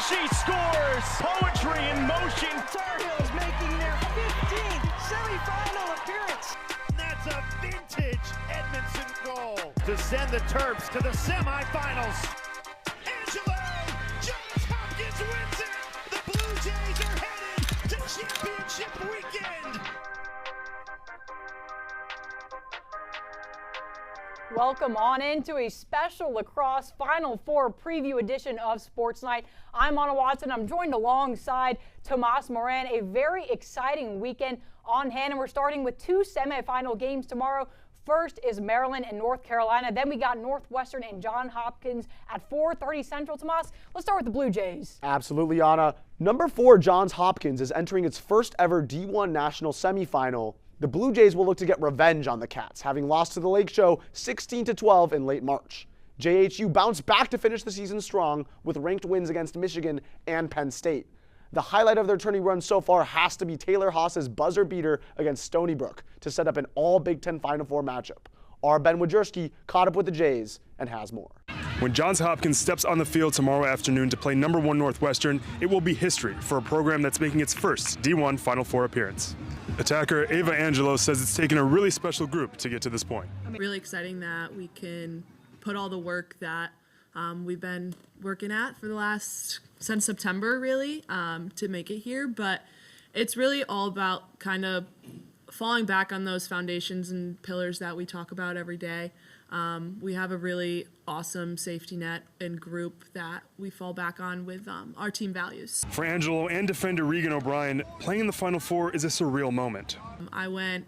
She scores! Poetry in motion. Tar Heels making their 15th semifinal appearance. That's a vintage Edmondson goal to send the Terps to the semifinals. Angelo, Johns Hopkins wins it. The Blue Jays are headed to championship weekend. Welcome on into a special lacrosse Final Four preview edition of Sports Night. I'm Anna Watson. I'm joined alongside Tomas Moran. A very exciting weekend on hand, and we're starting with two semifinal games tomorrow. First is Maryland and North Carolina. Then we got Northwestern and Johns Hopkins at 4:30 Central. Tomas, let's start with the Blue Jays. Absolutely, Anna. Number 4, Johns Hopkins, is entering its first ever D1 national semifinal. The Blue Jays will look to get revenge on the Cats, having lost to the Lake Show 16-12 in late March. JHU bounced back to finish the season strong with ranked wins against Michigan and Penn State. The highlight of their tourney run so far has to be Taylor Haas's buzzer beater against Stony Brook to set up an all Big Ten Final Four matchup. Our Ben Wojcicki caught up with the Jays and has more. When Johns Hopkins steps on the field tomorrow afternoon to play number 1 Northwestern, it will be history for a program that's making its first D1 Final Four appearance. Attacker Ava Angelo says it's taken a really special group to get to this point. Really exciting that we can put all the work that we've been working at for since September really to make it here, but it's really all about kind of falling back on those foundations and pillars that we talk about every day. We have a really awesome safety net and group that we fall back on with our team values. For Angelo and defender Regan O'Brien, playing in the Final Four is a surreal moment. I went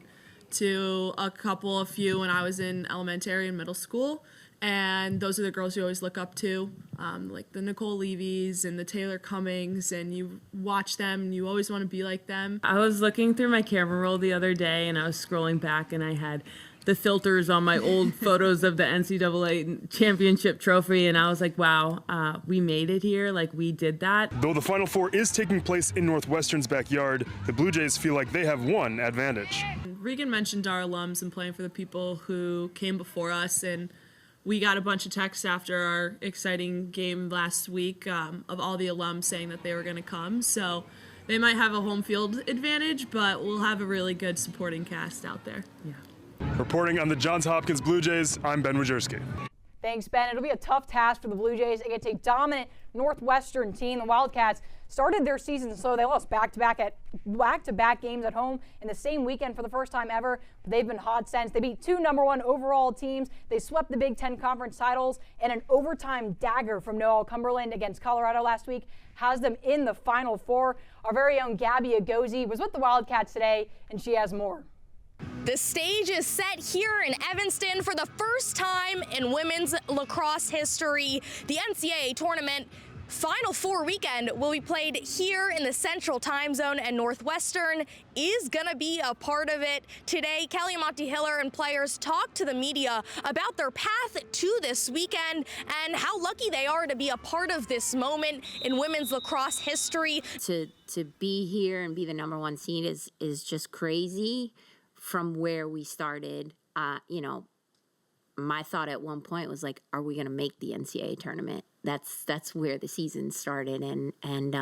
to a few when I was in elementary and middle school, and those are the girls you always look up to, like the Nicole Levy's and the Taylor Cummings, and you watch them and you always want to be like them. I was looking through my camera roll the other day and I was scrolling back and I had the filters on my old photos of the NCAA championship trophy, and I was like, wow, we made it here, like we did that. Though the Final Four is taking place in Northwestern's backyard, the Blue Jays feel like they have one advantage. Regan mentioned our alums and playing for the people who came before us, and we got a bunch of texts after our exciting game last week of all the alums saying that they were going to come, so they might have a home field advantage, but we'll have a really good supporting cast out there. Yeah. Reporting on the Johns Hopkins Blue Jays, I'm Ben Wojcicki. Thanks, Ben. It'll be a tough task for the Blue Jays against a dominant Northwestern team. The Wildcats started their season slow. They lost back-to-back games at home in the same weekend for the first time ever. But they've been hot since. They beat 2 number 1 overall teams. They swept the Big Ten Conference titles, and an overtime dagger from Noel Cumberland against Colorado last week has them in the Final Four. Our very own Gabby Agozi was with the Wildcats today, and she has more. The stage is set here in Evanston for the first time in women's lacrosse history. The NCAA tournament Final Four weekend will be played here in the Central Time Zone, and Northwestern is going to be a part of it. Today, Kelly Hiller and players talked to the media about their path to this weekend and how lucky they are to be a part of this moment in women's lacrosse history. To be here and be the number 1 seed is just crazy. From where we started, my thought at one point was like, are we going to make the NCAA tournament? That's where the season started. And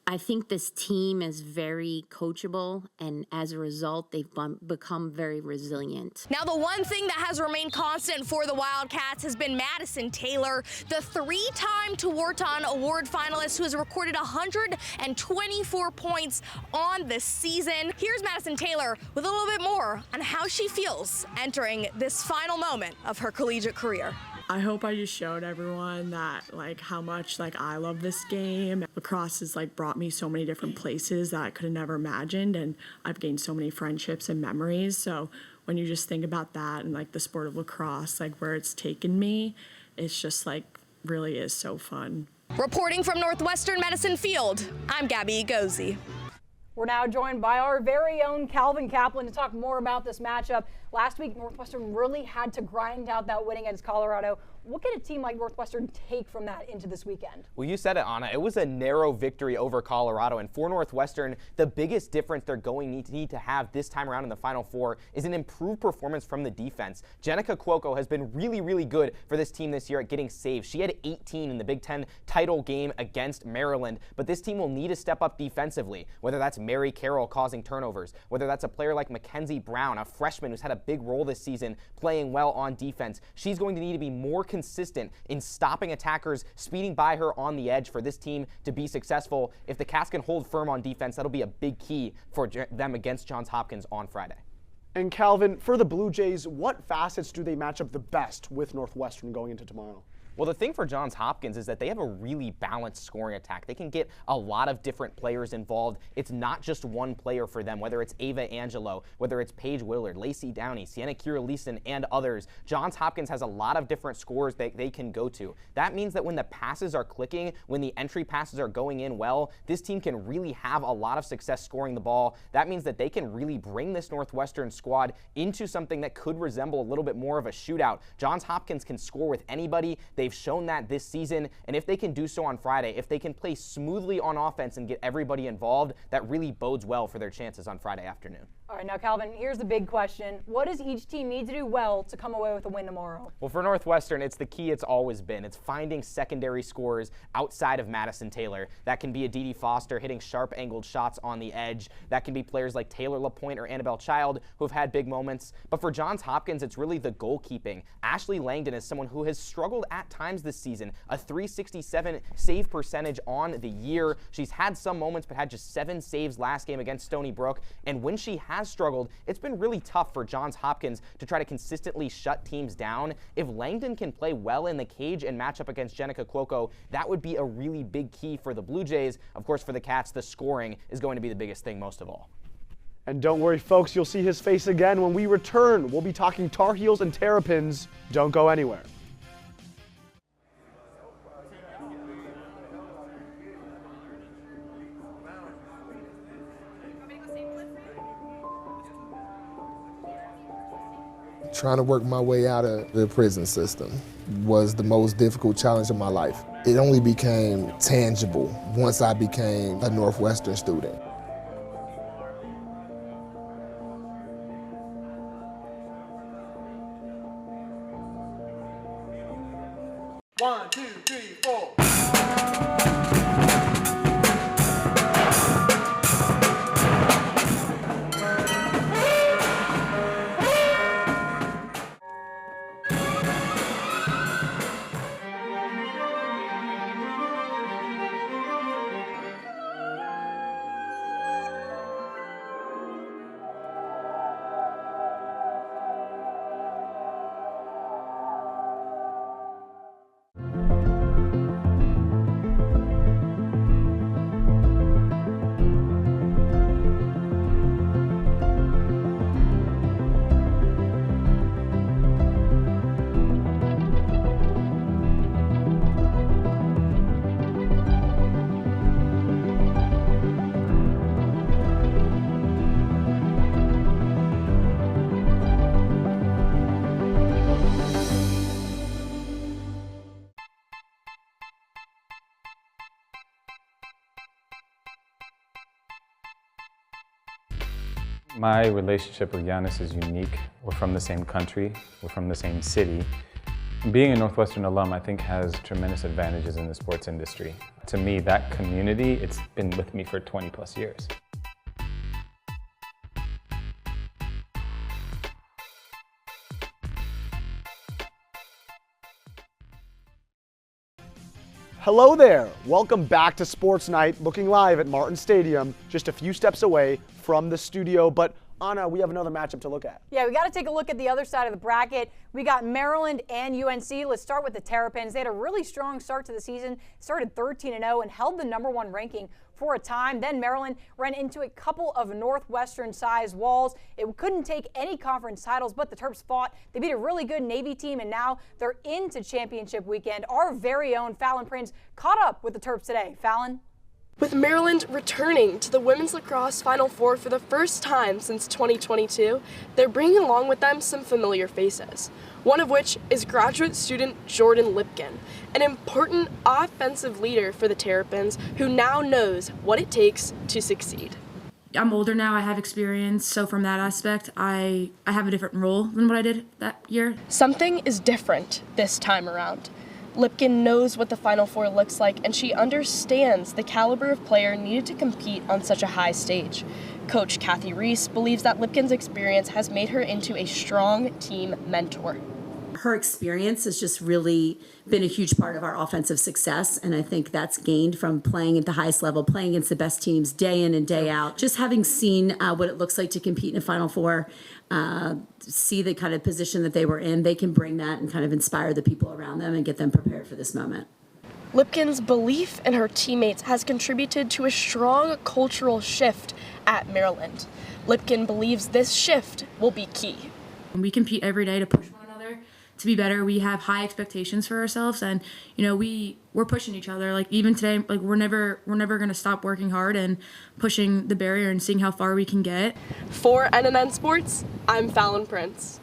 I think this team is very coachable, and as a result, they've become very resilient. Now, the one thing that has remained constant for the Wildcats has been Madison Taylor, the 3-time Tewaaraton Award finalist who has recorded 124 points on the season. Here's Madison Taylor with a little bit more on how she feels entering this final moment of her collegiate career. I hope I just showed everyone that how much I love this game. Lacrosse has brought me so many different places that I could have never imagined, and I've gained so many friendships and memories. So when you just think about that and the sport of lacrosse, where it's taken me, it's just really is so fun. Reporting from Northwestern Medicine Field, I'm Gabby Agozi. We're now joined by our very own Calvin Kaplan to talk more about this matchup. Last week, Northwestern really had to grind out that win against Colorado. What can a team like Northwestern take from that into this weekend? Well, you said it, Anna. It was a narrow victory over Colorado, and for Northwestern, the biggest difference they're going to need to have this time around in the Final Four is an improved performance from the defense. Jenica Cuoco has been really, really good for this team this year at getting saves. She had 18 in the Big Ten title game against Maryland, but this team will need to step up defensively, whether that's Mary Carroll causing turnovers, whether that's a player like Mackenzie Brown, a freshman who's had a big role this season, playing well on defense. She's going to need to be more consistent in stopping attackers, speeding by her on the edge for this team to be successful. If the Cats can hold firm on defense, that'll be a big key for them against Johns Hopkins on Friday. And Calvin, for the Blue Jays, what facets do they match up the best with Northwestern going into tomorrow? Well, the thing for Johns Hopkins is that they have a really balanced scoring attack. They can get a lot of different players involved. It's not just one player for them, whether it's Ava Angelo, whether it's Paige Willard, Lacey Downey, Sienna Kira-Leeson, and others. Johns Hopkins has a lot of different scores that they can go to. That means that when the passes are clicking, when the entry passes are going in well, this team can really have a lot of success scoring the ball. That means that they can really bring this Northwestern squad into something that could resemble a little bit more of a shootout. Johns Hopkins can score with anybody. They've shown that this season, and if they can do so on Friday, if they can play smoothly on offense and get everybody involved, that really bodes well for their chances on Friday afternoon. All right, now, Calvin, here's the big question. What does each team need to do well to come away with a win tomorrow? Well, for Northwestern, it's the key it's always been. It's finding secondary scorers outside of Madison Taylor. That can be a Dee Foster hitting sharp angled shots on the edge. That can be players like Taylor LaPointe or Annabelle Child who have had big moments. But for Johns Hopkins, it's really the goalkeeping. Ashley Langdon is someone who has struggled at times this season. A .367 save percentage on the year. She's had some moments, but had just 7 saves last game against Stony Brook. And when she has struggled, it's been really tough for Johns Hopkins to try to consistently shut teams down. If Langdon can play well in the cage and match up against Jenica Cuoco, that would be a really big key for the Blue Jays. Of course, for the Cats, the scoring is going to be the biggest thing most of all. And don't worry, folks, you'll see his face again when we return. We'll be talking Tar Heels and Terrapins. Don't go anywhere. Trying to work my way out of the prison system was the most difficult challenge of my life. It only became tangible once I became a Northwestern student. One, two, three, four. My relationship with Giannis is unique. We're from the same country, we're from the same city. Being a Northwestern alum, I think, has tremendous advantages in the sports industry. To me, that community, it's been with me for 20 plus years. Hello there. Welcome back to Sports Night, looking live at Martin Stadium, just a few steps away from the studio. But Anna, we have another matchup to look at. Yeah, we got to take a look at the other side of the bracket. We got Maryland and UNC. Let's start with the Terrapins. They had a really strong start to the season, started 13-0 and held the #1 ranking for a time. Then Maryland ran into a couple of Northwestern-sized walls. It couldn't take any conference titles, but the Terps fought. They beat a really good Navy team, and now they're into championship weekend. Our very own Fallon Prince caught up with the Terps today. Fallon? With Maryland returning to the Women's Lacrosse Final Four for the first time since 2022, they're bringing along with them some familiar faces, one of which is graduate student Jordan Lipkin, an important offensive leader for the Terrapins who now knows what it takes to succeed. I'm older now, I have experience, so from that aspect, I have a different role than what I did that year. Something is different this time around. Lipkin knows what the Final Four looks like, and she understands the caliber of player needed to compete on such a high stage. Coach Kathy Reese believes that Lipkin's experience has made her into a strong team mentor. Her experience has just really been a huge part of our offensive success, and I think that's gained from playing at the highest level, playing against the best teams day in and day out. Just having seen what it looks like to compete in a Final Four, see the kind of position that they were in, they can bring that and kind of inspire the people around them and get them prepared for this moment. Lipkin's belief in her teammates has contributed to a strong cultural shift at Maryland. Lipkin believes this shift will be key. We compete every day to push one another to be better. We have high expectations for ourselves, and we're pushing each other. Like even today, like we're never going to stop working hard and pushing the barrier and seeing how far we can get. For NNN Sports, I'm Fallon Prince.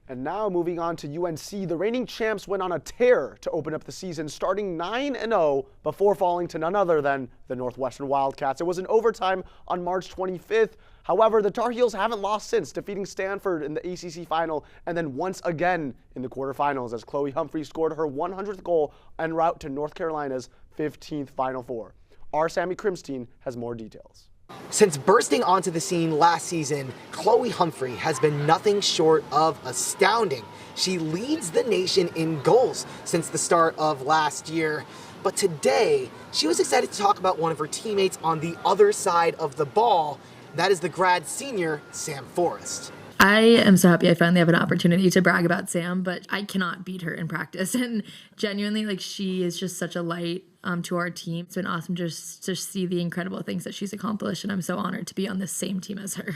And now moving on to UNC, the reigning champs went on a tear to open up the season, starting 9-0 before falling to none other than the Northwestern Wildcats. It was in overtime on March 25th. However, the Tar Heels haven't lost since, defeating Stanford in the ACC final and then once again in the quarterfinals as Chloe Humphrey scored her 100th goal en route to North Carolina's 15th Final Four. Our Sammy Crimstein has more details. Since bursting onto the scene last season, Chloe Humphrey has been nothing short of astounding. She leads the nation in goals since the start of last year. But today, she was excited to talk about one of her teammates on the other side of the ball. That is the grad senior, Sam Forrest. I am so happy I finally have an opportunity to brag about Sam, but I cannot beat her in practice. And genuinely, she is just such a light to our team. It's been awesome just to see the incredible things that she's accomplished, and I'm so honored to be on the same team as her.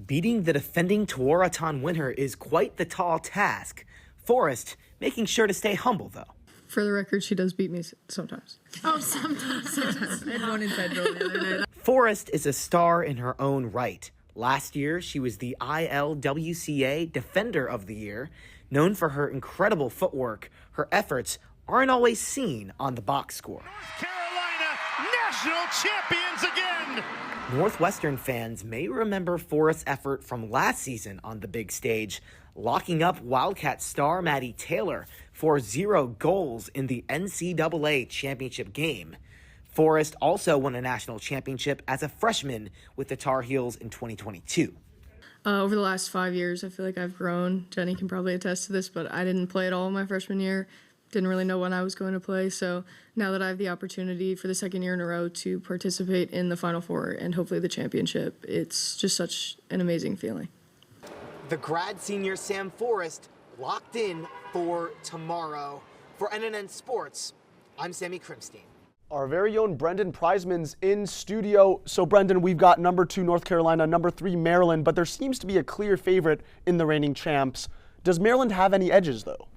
Beating the defending Tewaaraton winner is quite the tall task. Forrest making sure to stay humble, though. For the record, she does beat me sometimes. Oh, sometimes. I had one inside drill the other day. Forrest is a star in her own right. Last year, she was the ILWCA Defender of the Year. Known for her incredible footwork, her efforts aren't always seen on the box score. North Carolina, national champions again! Northwestern fans may remember Forrest's effort from last season on the big stage, locking up Wildcat star Maddie Taylor for 0 goals in the NCAA championship game. Forrest also won a national championship as a freshman with the Tar Heels in 2022. Over the last 5 years, I feel like I've grown. Jenny can probably attest to this, but I didn't play at all my freshman year. Didn't really know when I was going to play. So now that I have the opportunity for the second year in a row to participate in the Final Four and hopefully the championship, it's just such an amazing feeling. The grad senior Sam Forrest locked in for tomorrow. For NNN Sports, I'm Sammy Crimstein. Our very own Brendan Prizeman's in studio. So Brendan, we've got number 2 North Carolina, number 3 Maryland, but there seems to be a clear favorite in the reigning champs. Does Maryland have any edges though?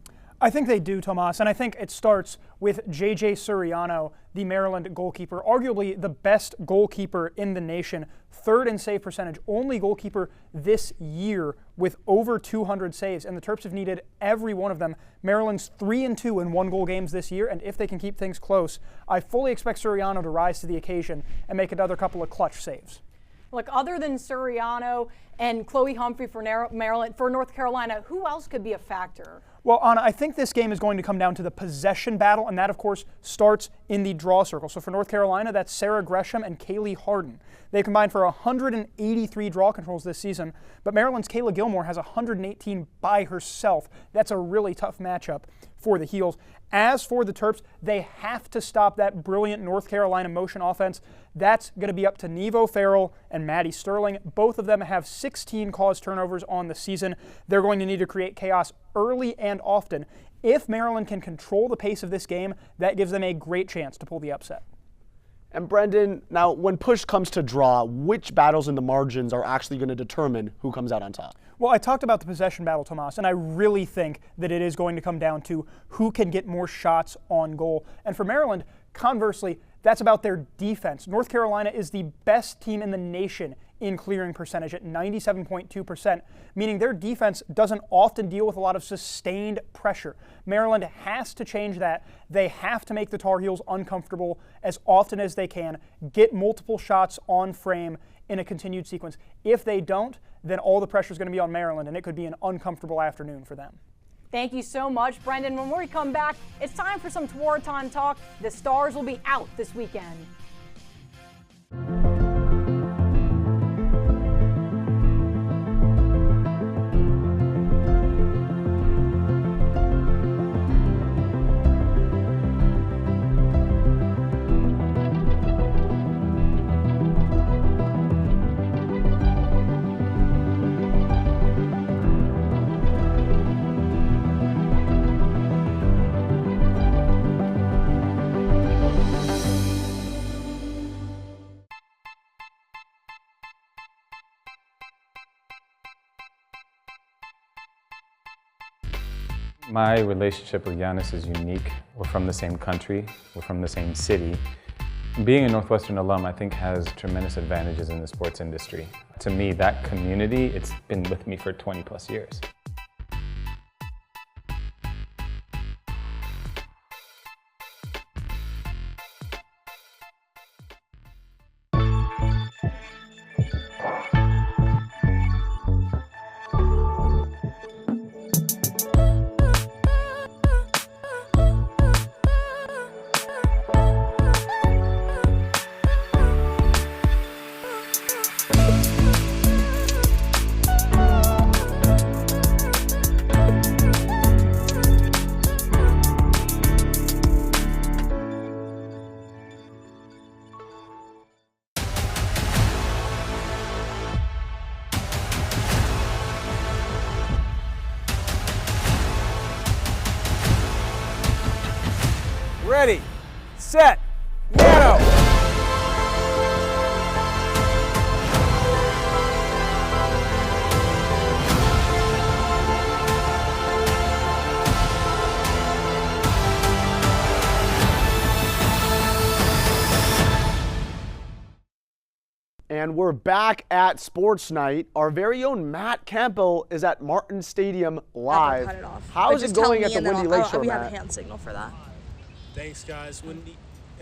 I think they do, Tomas, and I think it starts with J.J. Suriano, the Maryland goalkeeper, arguably the best goalkeeper in the nation, 3rd in save percentage, only goalkeeper this year with over 200 saves, and the Terps have needed every one of them. Maryland's 3-2 in 1-goal games this year, and if they can keep things close, I fully expect Suriano to rise to the occasion and make another couple of clutch saves. Look, other than Suriano and Chloe Humphrey for Maryland, for North Carolina, who else could be a factor? Well, Anna, I think this game is going to come down to the possession battle, and that, of course, starts in the draw circle. So for North Carolina, that's Sarah Gresham and Kaylee Harden. They combined for 183 draw controls this season, but Maryland's Kayla Gilmore has 118 by herself. That's a really tough matchup for the Heels. As for the Terps, they have to stop that brilliant North Carolina motion offense. That's going to be up to Nevo Farrell and Maddie Sterling. Both of them have 16 caused turnovers on the season. They're going to need to create chaos early and often. If Maryland can control the pace of this game, that gives them a great chance to pull the upset. And Brendan, now when push comes to draw, which battles in the margins are actually going to determine who comes out on top? Well, I talked about the possession battle, Tomas, and I really think that it is going to come down to who can get more shots on goal. And for Maryland, conversely, that's about their defense. North Carolina is the best team in the nation in clearing percentage at 97.2%, meaning their defense doesn't often deal with a lot of sustained pressure. Maryland has to change that. They have to make the Tar Heels uncomfortable as often as they can, get multiple shots on frame in a continued sequence. If they don't, then all the pressure is going to be on Maryland, and it could be an uncomfortable afternoon for them. Thank you so much, Brendan. When we come back, it's time for some Tewaaraton talk. The Stars will be out this weekend. My relationship with Giannis is unique. We're from the same country, we're from the same city. Being a Northwestern alum, I think, has tremendous advantages in the sports industry. To me, that community, it's been with me for 20 plus years. Ready, set, go! And we're back at Sports Night. Our very own Matt Campbell is at Martin Stadium live. Cut it off. How is it going at the Windy Lake Show, We have a Matt? hand signal for that. Thanks, guys. When the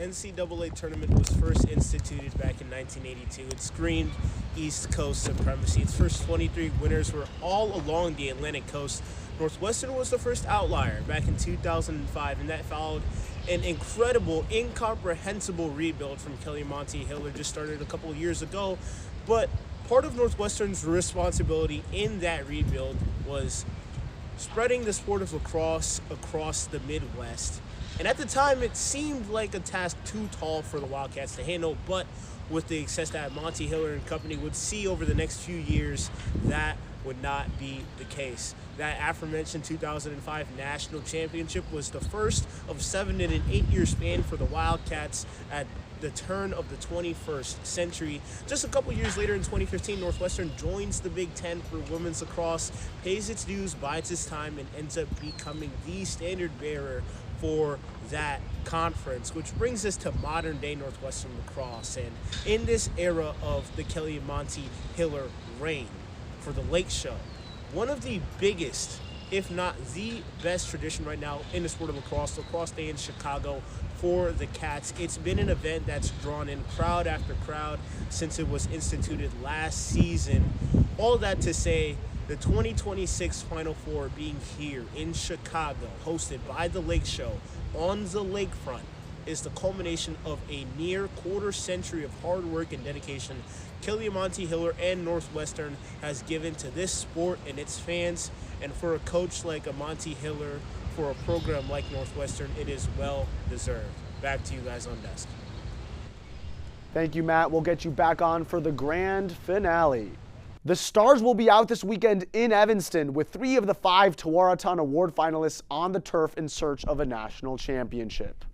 NCAA tournament was first instituted back in 1982, it screamed East Coast supremacy. Its first 23 winners were all along the Atlantic coast. Northwestern was the first outlier back in 2005, and that followed an incredible, incomprehensible rebuild from Kelly Monty Hiller, just started a couple of years ago. But part of Northwestern's responsibility in that rebuild was spreading the sport of lacrosse across the Midwest. And at the time, it seemed like a task too tall for the Wildcats to handle, but with the success that Monty Hiller and company would see over the next few years, that would not be the case. That aforementioned 2005 national championship was the first of 7 in an 8-year span for the Wildcats at the turn of the 21st century. Just a couple years later in 2015, Northwestern joins the Big Ten for women's lacrosse, pays its dues, bides its time, and ends up becoming the standard bearer for that conference, which brings us to modern day Northwestern lacrosse. And in this era of the Kelly Monty Hiller reign for the Lake Show, one of the biggest, if not the best tradition right now in the sport of lacrosse, Lacrosse Day in Chicago for the Cats. It's been an event that's drawn in crowd after crowd since it was instituted last season. All that to say, the 2026 Final Four being here in Chicago, hosted by the Lake Show on the lakefront, is the culmination of a near quarter century of hard work and dedication Kelly Monty Hiller and Northwestern has given to this sport and its fans. And for a coach like a Monty Hiller, for a program like Northwestern, it is well deserved. Back to you guys on desk. Thank you, Matt. We'll get you back on for the grand finale. The Stars will be out this weekend in Evanston with 3 of the 5 Tewaaraton Award finalists on the turf in search of a national championship.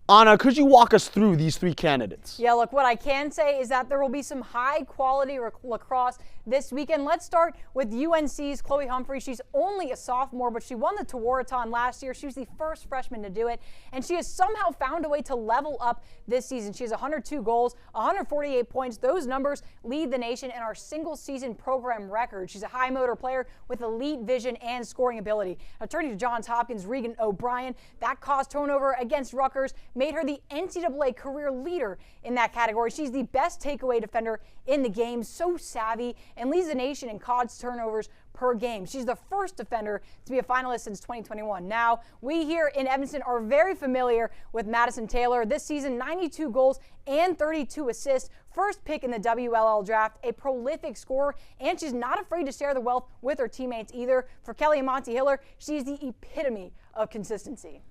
Anna, could you walk us through these three candidates? Yeah, look, what I can say is that there will be some high-quality lacrosse this weekend. Let's start with UNC's Chloe Humphrey. She's only a sophomore, but she won the Tewaaraton last year. She was the first freshman to do it, and she has somehow found a way to level up this season. She has 102 goals, 148 points. Those numbers lead the nation in our single-season program record. She's a high-motor player with elite vision and scoring ability. Now, turning to Johns Hopkins, Regan O'Brien, that caused turnover against Rutgers, made her the NCAA career leader in that category. She's the best takeaway defender in the game, so savvy, and leads the nation in caused turnovers per game. She's the first defender to be a finalist since 2021. Now, we here in Evanston are very familiar with Madison Taylor. This season, 92 goals and 32 assists. First pick in the WLL draft, a prolific scorer, and she's not afraid to share the wealth with her teammates either. For Kelly Amonte Hiller, she's the epitome of consistency.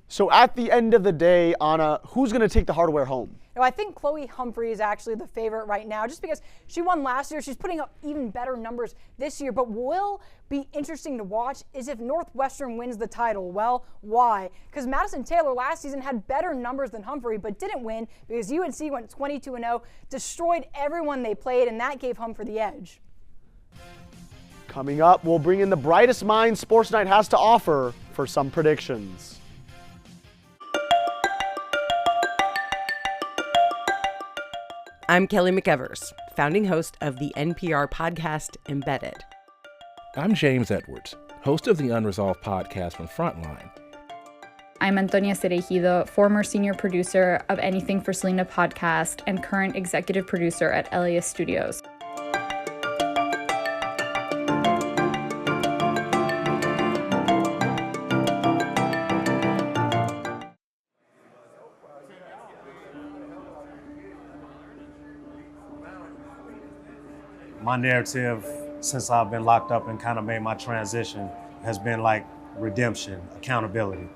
So at the end of the day, Anna, who's going to take the hardware home? No, I think Chloe Humphrey is actually the favorite right now, just because she won last year. She's putting up even better numbers this year. But will be interesting to watch is if Northwestern wins the title. Well, why? Because Madison Taylor last season had better numbers than Humphrey, but didn't win because UNC went 22-0, destroyed everyone they played, and that gave Humphrey the edge. Coming up, we'll bring in the brightest minds SportsNight has to offer for some predictions. I'm Kelly McEvers, founding host of the NPR podcast Embedded. I'm James Edwards, host of the Unresolved podcast from Frontline. I'm Antonia Cereijido, former senior producer of Anything for Selena podcast and current executive producer at LAS Studios. My narrative, since I've been locked up and kind of made my transition, has been like redemption, accountability.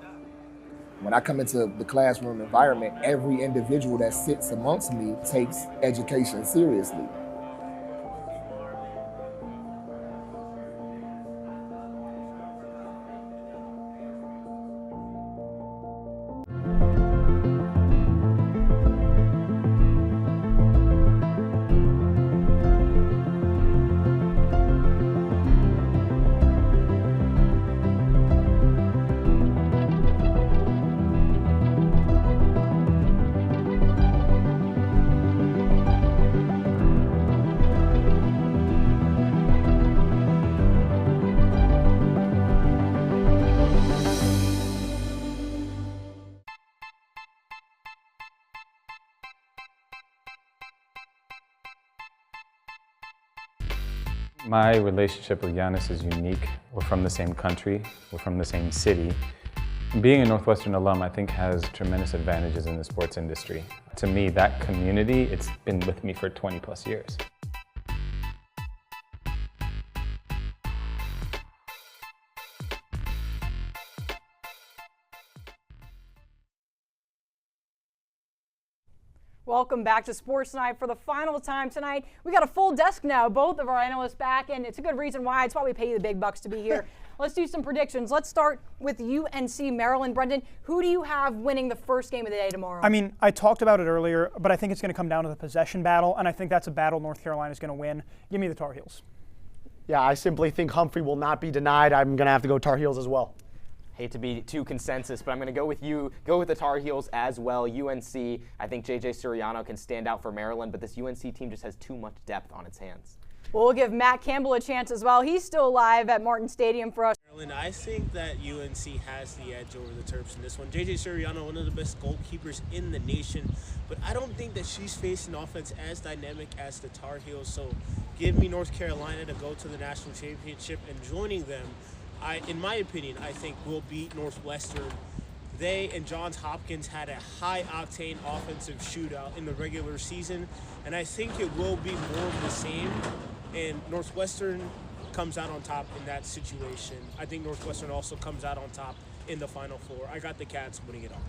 When I come into the classroom environment, every individual that sits amongst me takes education seriously. My relationship with Giannis is unique. We're from the same country, we're from the same city. Being a Northwestern alum, I think, has tremendous advantages in the sports industry. To me, that community, it's been with me for 20 plus years. Welcome back to Sports Night for the final time tonight. We got a full desk now, both of our analysts back, and it's a good reason why. It's why we pay you the big bucks to be here. Let's do some predictions. Let's start with UNC Maryland. Brendan, who do you have winning the first game of the day tomorrow? I mean, I talked about it earlier, but I think it's going to come down to the possession battle, and I think that's a battle North Carolina is going to win. Give me the Tar Heels. Yeah, I simply think Humphrey will not be denied. I'm going to have to go Tar Heels as well. Hate to be too consensus, but I'm going to go with the Tar Heels as well. UNC, I think J.J. Suriano can stand out for Maryland, but this UNC team just has too much depth on its hands. Well, we'll give Matt Campbell a chance as well. He's still alive at Martin Stadium for us. Maryland, I think that UNC has the edge over the Terps in this one. J.J. Suriano, one of the best goalkeepers in the nation, but I don't think that she's facing offense as dynamic as the Tar Heels. So give me North Carolina to go to the national championship, and joining them, in my opinion, I think will beat Northwestern. They and Johns Hopkins had a high-octane offensive shootout in the regular season, and I think it will be more of the same, and Northwestern comes out on top in that situation. I think Northwestern also comes out on top in the Final Four. I got the Cats winning it all.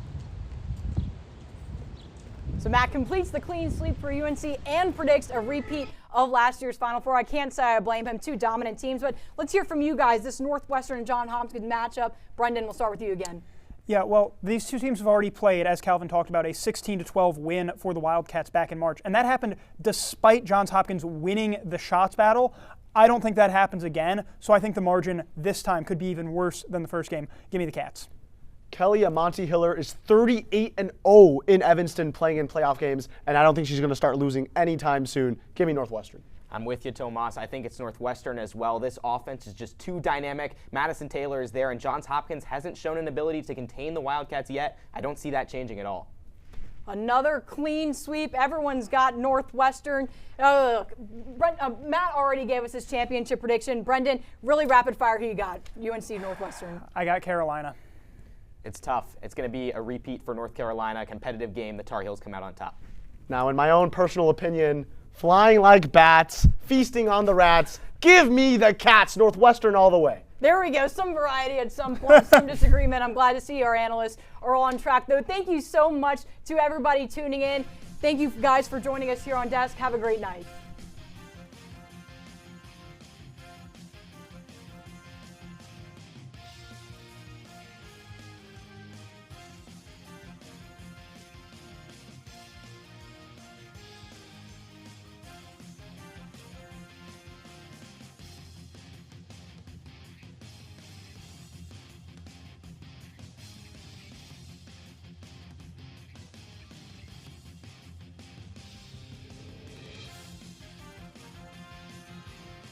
So Matt completes the clean sweep for UNC and predicts a repeat of last year's Final Four. I can't say I blame him. Two dominant teams, but let's hear from you guys. This Northwestern and Johns Hopkins matchup. Brendan, we'll start with you again. Yeah, well, these two teams have already played, as Calvin talked about, a 16-12 win for the Wildcats back in March. And that happened despite Johns Hopkins winning the shots battle. I don't think that happens again, so I think the margin this time could be even worse than the first game. Give me the Cats. Kelly Amonte Hiller is 38-0 in Evanston playing in playoff games, and I don't think she's going to start losing anytime soon. Give me Northwestern. I'm with you, Tomas. I think it's Northwestern as well. This offense is just too dynamic. Madison Taylor is there, and Johns Hopkins hasn't shown an ability to contain the Wildcats yet. I don't see that changing at all. Another clean sweep. Everyone's got Northwestern. Matt already gave us his championship prediction. Brendan, really rapid fire. Who you got? UNC Northwestern. I got Carolina. It's tough. It's going to be a repeat for North Carolina, a competitive game. The Tar Heels come out on top. Now, in my own personal opinion, flying like bats, feasting on the rats, give me the Cats, Northwestern all the way. There we go. Some variety at some point, some disagreement. I'm glad to see our analysts are all on track, though. Thank you so much to everybody tuning in. Thank you guys for joining us here on Desk. Have a great night.